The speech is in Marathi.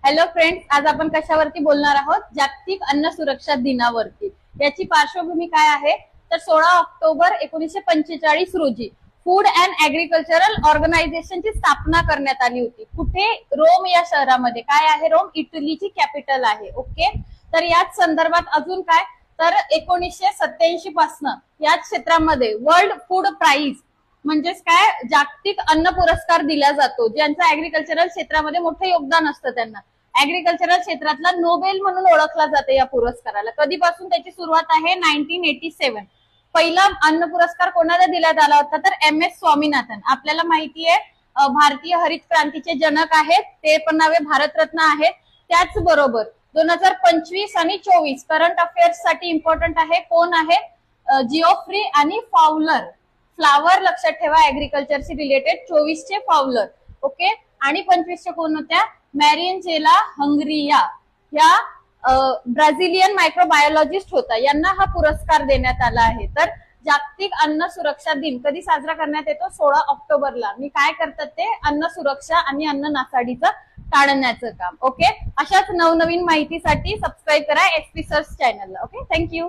हॅलो फ्रेंड्स, आज आपण कशावरती बोलणार आहोत? जागतिक अन्न सुरक्षा दिनावरती। याची पार्श्वभूमी काय आहे तर 16 ऑक्टोबर 1945 रोजी फूड अँड ऍग्रिकल्चरल ऑर्गनायझेशनची स्थापना करण्यात आली होती। कुठे? रोम या शहरामध्ये। काय आहे रोम? इटलीची कॅपिटल आहे। ओके, तर याच संदर्भात अजून काय तर 1987 पासून याच क्षेत्रामध्ये वर्ल्ड फूड प्राइज म्हणजेच काय जागतिक अन्न पुरस्कार दिला जातो। ज्यांचं ऍग्रिकल्चरल क्षेत्रामध्ये मोठं योगदान असतं त्यांना ऍग्रिकल्चरल क्षेत्रातला नोबेल म्हणून ओळखला जाते या पुरस्काराला। कधीपासून त्याची सुरुवात आहे? 1987। पहिला अन्न पुरस्कार कोणाला दिण्यात आला होता तर MS स्वामीनाथन। आपल्याला माहिती आहे भारतीय हरित क्रांतीचे जनक आहेत, ते पण नावे भारतरत्न आहेत। त्याचबरोबर 2025 आणि 24 करंट अफेअर्स साठी इम्पॉर्टंट आहे। कोण आहे? जिओफ्री आणि फाउलर। फ्लावर लक्षात ठेवा, ऍग्रिकल्चरशी रिलेटेड। 24 चे फाउलर, ओके, आणि 25 चे कोण होत्या? मॅरियनजेला हंगरिया या ब्राझिलियन मायक्रोबायोलॉजिस्ट होता। यांना हा पुरस्कार देण्यात आला आहे। तर जागतिक अन्न सुरक्षा दिन कधी साजरा करण्यात येतो? 16 ऑक्टोबरला। मी काय करतात ते अन्न सुरक्षा आणि अन्न नासाडीचं टाळण्याचं काम। ओके, अशाच नवनवीन माहितीसाठी सबस्क्राईब करा SP सर्च चॅनलला। Okay, thank you.